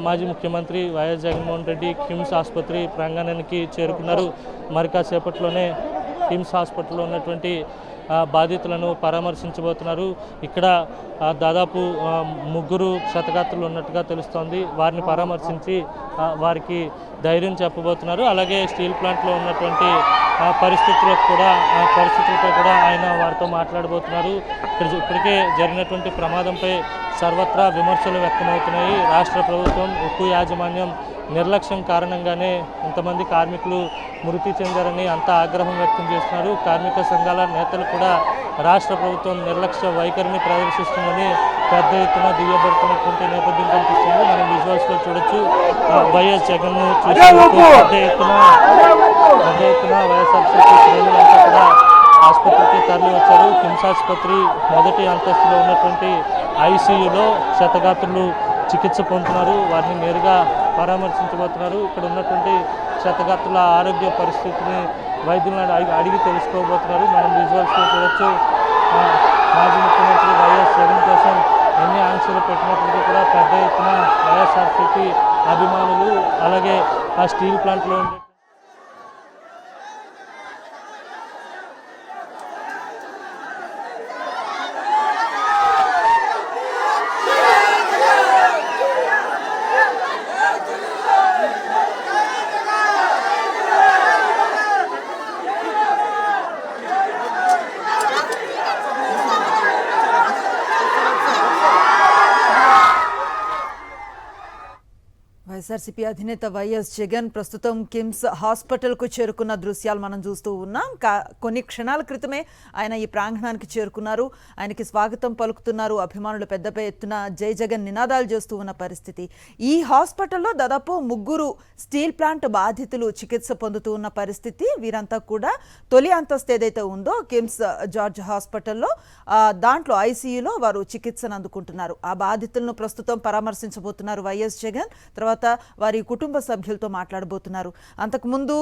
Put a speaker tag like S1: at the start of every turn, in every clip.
S1: మాజీ ముఖ్యమంత్రి వైఎస్ జగన్మోహన్ రెడ్డి కిమ్స్ ఆసుపత్రి ప్రాంగణానికి చేరుకున్నారు. మరి కాసేపట్లోనే కిమ్స్ హాస్పిటల్లో ఉన్నటువంటి బాధితులను పరామర్శించబోతున్నారు. ఇక్కడ దాదాపు 3 క్షతగాత్రులు ఉన్నట్టుగా తెలుస్తోంది. వారిని పరామర్శించి వారికి ధైర్యం చెప్పబోతున్నారు. అలాగే స్టీల్ ప్లాంట్లో ఉన్నటువంటి పరిస్థితులపై కూడా ఆయన వారితో మాట్లాడబోతున్నారు. ఇప్పటికే జరిగినటువంటి ప్రమాదంపై సర్వత్రా విమర్శలు వ్యక్తమవుతున్నాయి. రాష్ట్ర ప్రభుత్వం, ఉక్కు యాజమాన్యం నిర్లక్ష్యం కారణంగానే ఇంతమంది కార్మికులు మృతి చెందారని అంతా ఆగ్రహం వ్యక్తం చేస్తున్నారు. కార్మిక సంఘాల నేతలు కూడా రాష్ట్ర ప్రభుత్వం నిర్లక్ష్య వైఖరిని ప్రదర్శిస్తుందని పెద్ద ఎత్తున దుయ్యబడుతున్నటువంటి నేపథ్యం కనిపిస్తుంది. మనం విజువల్స్లో చూడొచ్చు. వైఎస్ జగన్ను చూసేందుకు పెద్ద ఎత్తున వైఎస్ఆర్సీపీ శ్రేణులంతా కూడా ఆసుపత్రికి తరలి వచ్చారు. కిమ్స్ ఆసుపత్రి మొదటి అంతస్తులో ఉన్నటువంటి ఐసీయూలో క్షతగాత్రులు చికిత్స పొందుతున్నారు. వారిని నేరుగా పరామర్శించబోతున్నారు. ఇక్కడ ఉన్నటువంటి క్షతగాత్రుల ఆరోగ్య పరిస్థితిని వైద్యులను అడిగి తెలుసుకోబోతున్నారు. మనం విజువల్స్లో చూడొచ్చు. మాజీ ముఖ్యమంత్రి వైఎస్ జగన్ కోసం ఎన్ని ఆంక్షలు పెట్టినప్పటికీ కూడా పెద్ద ఎత్తున వైఎస్ఆర్సీపీ అభిమానులు అలాగే ఆ స్టీల్ ప్లాంట్లో ఉండే
S2: వైఎస్ఆర్సీపీ అధినేత వైఎస్ జగన్ ప్రస్తుతం కిమ్స్ హాస్పిటల్కు చేరుకున్న దృశ్యాలు మనం చూస్తూ ఉన్నాం. కొన్ని క్షణాల క్రితమే ఆయన ఈ ప్రాంగణానికి చేరుకున్నారు. ఆయనకి స్వాగతం పలుకుతున్నారు. అభిమానులు పెద్ద ఎత్తున జై జగన్ నినాదాలు చేస్తూ ఉన్న పరిస్థితి. ఈ హాస్పిటల్లో దాదాపు 3 స్టీల్ ప్లాంట్ బాధితులు చికిత్స పొందుతూ ఉన్న పరిస్థితి. వీరంతా కూడా తొలి అంతస్తు ఏదైతే ఉందో కిమ్స్ జార్జ్ హాస్పిటల్లో దాంట్లో ఐసీయూలో వారు చికిత్సను అందుకుంటున్నారు. ఆ బాధితులను ప్రస్తుతం పరామర్శించబోతున్నారు వైఎస్ జగన్. తర్వాత వారి కుటుంబ సభ్యులతో మాట్లాడబోతున్నారు. అంతకుముందు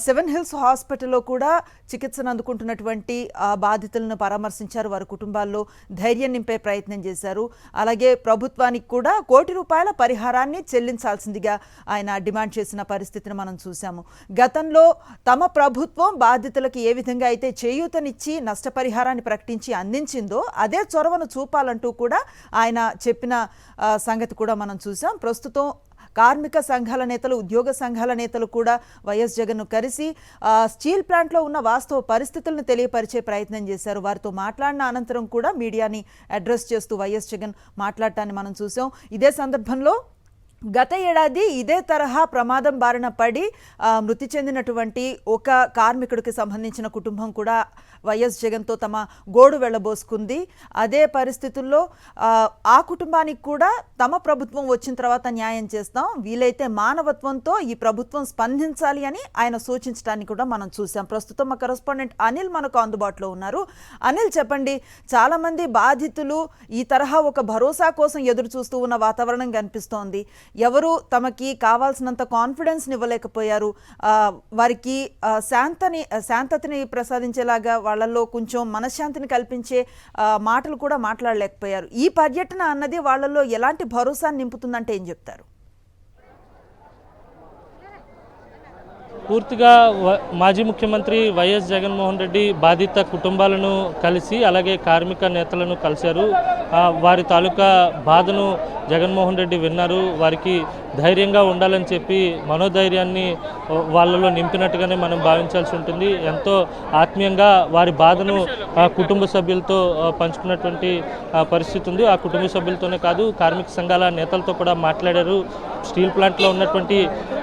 S2: 7 హిల్స్ హాస్పిటల్లో కూడా చికిత్సను అందుకుంటున్నటువంటి బాధితులను పరామర్శించారు. వారి కుటుంబాల్లో ధైర్యం నింపే ప్రయత్నం చేశారు. అలాగే ప్రభుత్వానికి కూడా ₹1 కోటి పరిహారాన్ని చెల్లించాల్సిందిగా ఆయన డిమాండ్ చేసిన పరిస్థితిని మనం చూసాము. గతంలో తమ ప్రభుత్వం బాధితులకు ఏ విధంగా అయితే చేయూతనిచ్చి నష్టపరిహారాన్ని ప్రకటించి అందించిందో అదే చొరవను చూపాలంటూ కూడా ఆయన చెప్పిన సంగతి కూడా మనం చూసాం. ప్రస్తుతం కార్మిక సంఘాల నేతలు, ఉద్యోగ సంఘాల నేతలు కూడా వైఎస్ జగన్ను కలిసి స్టీల్ ప్లాంట్లో ఉన్న వాస్తవ పరిస్థితులను తెలియపరిచే ప్రయత్నం చేశారు. వారితో మాట్లాడిన అనంతరం కూడా మీడియాని అడ్రస్ చేస్తూ వైఎస్ జగన్ మాట్లాడటాన్ని మనం చూసాం. ఇదే సందర్భంలో గత ఏడాది ఇదే తరహా ప్రమాదం బారిన పడి మృతి చెందినటువంటి ఒక కార్మికుడికి సంబంధించిన కుటుంబం కూడా వైఎస్ జగన్తో తమ గోడు వెళ్ళబోసుకుంది. అదే పరిస్థితుల్లో ఆ కుటుంబానికి కూడా తమ ప్రభుత్వం వచ్చిన తర్వాత న్యాయం చేస్తాం, వీలైతే మానవత్వంతో ఈ ప్రభుత్వం స్పందించాలి అని ఆయన సూచించడాన్ని కూడా మనం చూసాం. ప్రస్తుతం మా కరెస్పాండెంట్ అనిల్ మనకు అందుబాటులో ఉన్నారు. అనిల్, చెప్పండి, చాలామంది బాధితులు ఈ తరహా ఒక భరోసా కోసం ఎదురు చూస్తూ ఉన్న వాతావరణం కనిపిస్తోంది. ఎవరు తమకి కావాల్సినంత కాన్ఫిడెన్స్ని ఇవ్వలేకపోయారు. వారికి శాంతతని ప్రసాదించేలాగా వాళ్ళల్లో కొంచెం మనశ్శాంతిని కల్పించే మాటలు కూడా మాట్లాడలేకపోయారు. ఈ పర్యటన అన్నది వాళ్ళల్లో ఎలాంటి భరోసాని నింపుతుందంటే ఏం చెప్తారు?
S1: పూర్తిగా మాజీ ముఖ్యమంత్రి వైఎస్ జగన్మోహన్ రెడ్డి బాధిత కుటుంబాలను కలిసి అలాగే కార్మిక నేతలను కలిశారు. వారి తాలూకా బాధను జగన్మోహన్ రెడ్డి విన్నారు. వారికి ధైర్యంగా ఉండాలని చెప్పి మనోధైర్యాన్ని వాళ్ళలో నింపినట్టుగానే మనం భావించాల్సి ఉంటుంది. ఎంతో ఆత్మీయంగా వారి బాధను కుటుంబ సభ్యులతో పంచుకున్నటువంటి పరిస్థితి ఉంది. ఆ కుటుంబ సభ్యులతోనే కాదు, కార్మిక సంఘాల నేతలతో కూడా మాట్లాడారు. స్టీల్ ప్లాంట్లో ఉన్నటువంటి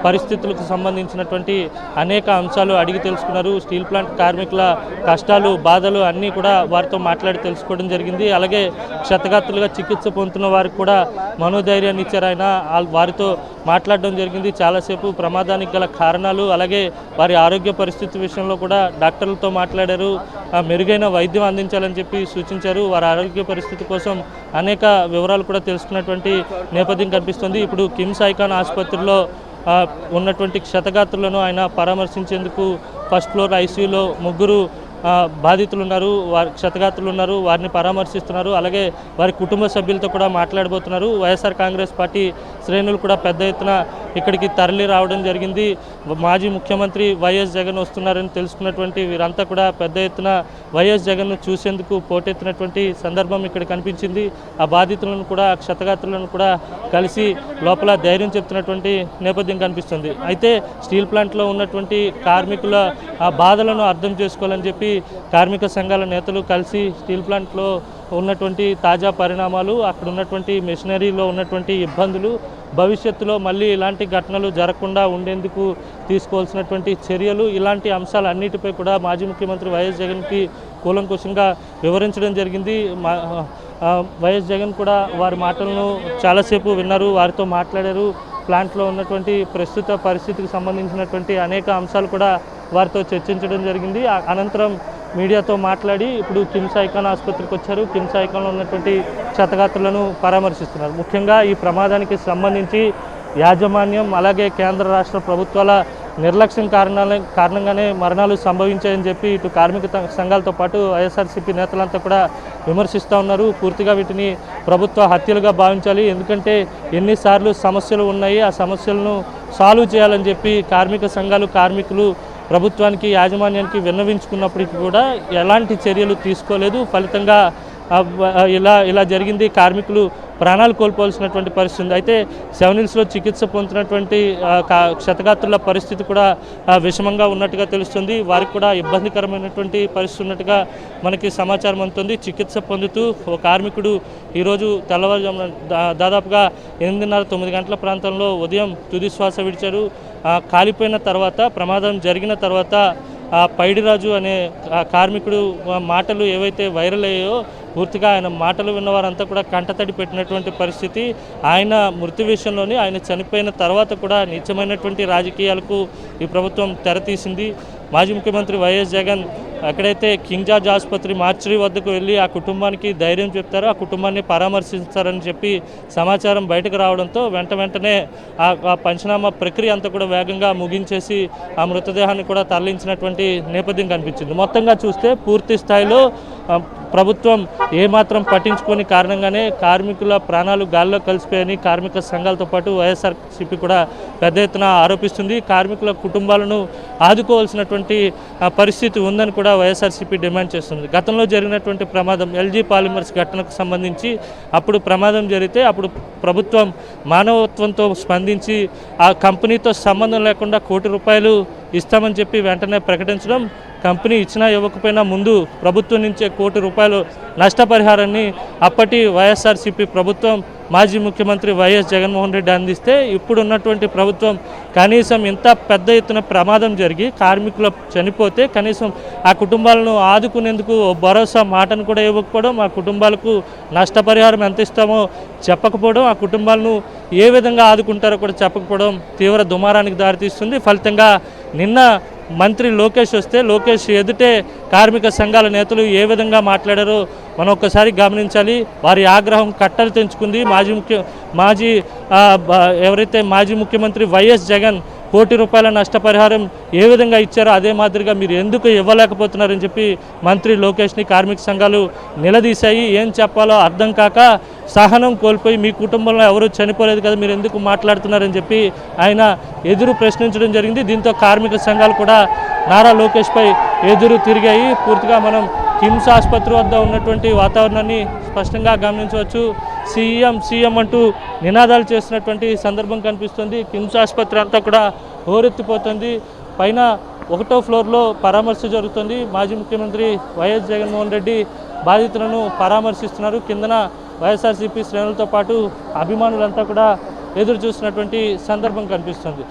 S1: పరిస్థితులకు సంబంధించినటువంటి అనేక అంశాలు అడిగి తెలుసుకున్నారు. స్టీల్ ప్లాంట్ కార్మికుల కష్టాలు, బాధలు అన్నీ కూడా వారితో మాట్లాడి తెలుసుకోవడం జరిగింది. అలాగే క్షతగాత్రులుగా చికిత్స పొందుతున్న వారికి కూడా మనోధైర్యాన్ని ఇచ్చారు ఆయన. వారితో మాట్లాడడం జరిగింది. చాలాసేపు ప్రమాదానికి గల కారణాలు అలాగే వారి ఆరోగ్య పరిస్థితి విషయంలో కూడా డాక్టర్లతో మాట్లాడారు. మెరుగైన వైద్యం అందించాలని చెప్పి సూచించారు. వారి ఆరోగ్య పరిస్థితి కోసం అనేక వివరాలు కూడా తెలుసుకున్నటువంటి నేపథ్యం కనిపిస్తుంది. ఇప్పుడు కిమ్స్ ఐకాన్ ఆసుపత్రిలో ఉన్నటువంటి క్షతగాత్రులను ఆయన పరామర్శించేందుకు ఫస్ట్ ఫ్లోర్ ఐసీయూలో 3 బాధితులు ఉన్నారు, వారి క్షతగాత్రులు ఉన్నారు, వారిని పరామర్శిస్తున్నారు. అలాగే వారి కుటుంబ సభ్యులతో కూడా మాట్లాడబోతున్నారు. వైఎస్ఆర్ కాంగ్రెస్ పార్టీ శ్రేణులు కూడా పెద్ద ఎత్తున ఇక్కడికి తరలి రావడం జరిగింది. మాజీ ముఖ్యమంత్రి వైఎస్ జగన్ వస్తున్నారని తెలుసుకున్నటువంటి వీరంతా కూడా పెద్ద ఎత్తున వైఎస్ జగన్ను చూసేందుకు పోటెత్తినటువంటి సందర్భం ఇక్కడ కనిపించింది. ఆ బాధితులను కూడా క్షతగాత్రులను కూడా కలిసి లోపల ధైర్యం చెప్తున్నటువంటి నేపథ్యం కనిపిస్తుంది. అయితే స్టీల్ ప్లాంట్లో ఉన్నటువంటి కార్మికుల ఆ బాధలను అర్థం చేసుకోవాలని చెప్పి కార్మిక సంఘాల నేతలు కలిసి స్టీల్ ప్లాంట్లో ఉన్నటువంటి తాజా పరిణామాలు, అక్కడ ఉన్నటువంటి మెషినరీలో ఉన్నటువంటి ఇబ్బందులు, భవిష్యత్తులో మళ్ళీ ఇలాంటి ఘటనలు జరగకుండా ఉండేందుకు తీసుకోవాల్సినటువంటి చర్యలు, ఇలాంటి అంశాలన్నిటిపై కూడా మాజీ ముఖ్యమంత్రి వైఎస్ జగన్కి కూలంకుషంగా వివరించడం జరిగింది. వైఎస్ జగన్ కూడా వారి మాటలను చాలాసేపు విన్నారు, వారితో మాట్లాడారు. ప్లాంట్లో ఉన్నటువంటి ప్రస్తుత పరిస్థితికి సంబంధించినటువంటి అనేక అంశాలు కూడా వారితో చర్చించడం జరిగింది. అనంతరం మీడియాతో మాట్లాడి ఇప్పుడు కిమ్స్ ఐకాన్ ఆసుపత్రికి వచ్చారు. కిమ్స్ ఐకాన్లో ఉన్నటువంటి క్షతగాత్రులను పరామర్శిస్తున్నారు. ముఖ్యంగా ఈ ప్రమాదానికి సంబంధించి యాజమాన్యం అలాగే కేంద్ర రాష్ట్ర ప్రభుత్వాల నిర్లక్ష్యం కారణంగానే మరణాలు సంభవించాయని చెప్పి ఇటు కార్మిక సంఘాలతో పాటు వైఎస్ఆర్సీపీ నేతలంతా కూడా విమర్శిస్తూ ఉన్నారు. పూర్తిగా వీటిని ప్రభుత్వ హత్యలుగా భావించాలి, ఎందుకంటే ఎన్నిసార్లు సమస్యలు ఉన్నాయి, ఆ సమస్యలను సాల్వ్ చేయాలని చెప్పి కార్మిక సంఘాలు, కార్మికులు ప్రభుత్వానికి, యాజమాన్యానికి విన్నవించుకున్నప్పటికీ కూడా ఎలాంటి చర్యలు తీసుకోలేదు. ఫలితంగా ఇలా జరిగింది. కార్మికులు ప్రాణాలు కోల్పోవాల్సినటువంటి పరిస్థితి ఉంది. అయితే సెవెనిల్స్లో చికిత్స పొందుతున్నటువంటి క్షతగాత్రుల పరిస్థితి కూడా విషమంగా ఉన్నట్టుగా తెలుస్తుంది. వారికి కూడా ఇబ్బందికరమైనటువంటి పరిస్థితి ఉన్నట్టుగా మనకి సమాచారం అందుతుంది. చికిత్స పొందుతూ ఓ కార్మికుడు ఈరోజు తెల్లవారుజామున దాదాపుగా 8:30-9 గంటల ప్రాంతంలో ఉదయం తుది శ్వాస విడిచారు. కాలిపోయిన తర్వాత, ప్రమాదం జరిగిన తర్వాత పైడిరాజు అనే కార్మికుడు మాటలు ఏవైతే వైరల్ అయ్యాయో పూర్తిగా ఆయన మాటలు విన్నవారంతా కూడా కంటతడి పెట్టినటువంటి పరిస్థితి. ఆయన మృతి విషయంలోని, ఆయన చనిపోయిన తర్వాత కూడా నిత్యమైనటువంటి రాజకీయాలకు ఈ ప్రభుత్వం తెరతీసింది. మాజీ ముఖ్యమంత్రి వైఎస్ జగన్ ఎక్కడైతే కింగ్ జార్జ్ ఆసుపత్రి మార్చరీ వద్దకు వెళ్ళి ఆ కుటుంబానికి ధైర్యం చెప్తారో, ఆ కుటుంబాన్ని పరామర్శిస్తారని చెప్పి సమాచారం బయటకు రావడంతో వెంటనే ఆ పంచనామా ప్రక్రియ అంతా కూడా వేగంగా ముగించేసి ఆ మృతదేహాన్ని కూడా తరలించినటువంటి నేపథ్యం కనిపించింది. మొత్తంగా చూస్తే పూర్తి స్థాయిలో ప్రభుత్వం ఏమాత్రం పట్టించుకోని కారణంగానే కార్మికుల ప్రాణాలు గాల్లో కలిసిపోయాయని కార్మిక సంఘాలతో పాటు వైఎస్ఆర్సీపీ కూడా పెద్ద ఎత్తున ఆరోపిస్తుంది. కార్మికుల కుటుంబాలను ఆదుకోవాల్సినటువంటి పరిస్థితి ఉందని కూడా వైఎస్ఆర్సీపీ డిమాండ్ చేస్తుంది. గతంలో జరిగినటువంటి ప్రమాదం ఎల్జీ పాలిమర్స్ ఘటనకు సంబంధించి అప్పుడు ప్రమాదం జరిగితే అప్పుడు ప్రభుత్వం మానవత్వంతో స్పందించి ఆ కంపెనీతో సంబంధం లేకుండా ₹1 కోటి ఇస్తామని చెప్పి వెంటనే ప్రకటించడం, కంపెనీ ఇచ్చినా ఇవ్వకపోయినా ముందు ప్రభుత్వం నుంచే ₹1 కోటి నష్టపరిహారాన్ని అప్పటి వైఎస్ఆర్సీపీ ప్రభుత్వం మాజీ ముఖ్యమంత్రి వైఎస్ జగన్మోహన్ రెడ్డి అందిస్తే, ఇప్పుడున్నటువంటి ప్రభుత్వం కనీసం ఇంత పెద్ద ఎత్తున ప్రమాదం జరిగి కార్మికులు చనిపోతే కనీసం ఆ కుటుంబాలను ఆదుకునేందుకు భరోసా మాటను కూడా ఇవ్వకపోవడం, ఆ కుటుంబాలకు నష్టపరిహారం ఎంత ఇస్తామో చెప్పకపోవడం, ఆ కుటుంబాలను ఏ విధంగా ఆదుకుంటారో కూడా చెప్పకపోవడం తీవ్ర దుమారానికి దారితీస్తుంది. ఫలితంగా నిన్న మంత్రి లోకేష్ వస్తే లోకేష్ ఎదుటే కార్మిక సంఘాల నేతలు ఏ విధంగా మాట్లాడారో మనం ఒక్కసారి గమనించాలి. వారి ఆగ్రహం కట్టలు తెంచుకుంది. ఎవరైతే మాజీ ముఖ్యమంత్రి వైఎస్ జగన్ ₹1 కోటి నష్టపరిహారం ఏ విధంగా ఇచ్చారో అదే మాదిరిగా మీరు ఎందుకు ఇవ్వలేకపోతున్నారని చెప్పి మంత్రి లోకేష్ని కార్మిక సంఘాలు నిలదీశాయి. ఏం చెప్పాలో అర్థం కాక సహనం కోల్పోయి మీ కుటుంబంలో ఎవరూ చనిపోలేదు కదా, మీరు ఎందుకు మాట్లాడుతున్నారని చెప్పి ఆయన ఎదురు ప్రశ్నించడం జరిగింది. దీంతో కార్మిక సంఘాలు కూడా నారా లోకేష్పై ఎదురు తిరిగాయి. పూర్తిగా మనం కిమ్స్ ఆసుపత్రి వద్ద ఉన్నటువంటి వాతావరణాన్ని స్పష్టంగా గమనించవచ్చు. సీఎం అంటూ నినాదాలు చేస్తున్నటువంటి సందర్భం కనిపిస్తుంది. కిమ్స్ ఆసుపత్రి అంతా కూడా హోరెత్తిపోతుంది. పైన 1వ ఫ్లోర్లో పరామర్శ జరుగుతుంది. మాజీ ముఖ్యమంత్రి వైఎస్ జగన్మోహన్ రెడ్డి బాధితులను పరామర్శిస్తున్నారు. కిందన వైఎస్ఆర్సీపీ శ్రేణులతో పాటు అభిమానులంతా కూడా ఎదురు చూస్తున్నటువంటి సందర్భం కనిపిస్తుంది.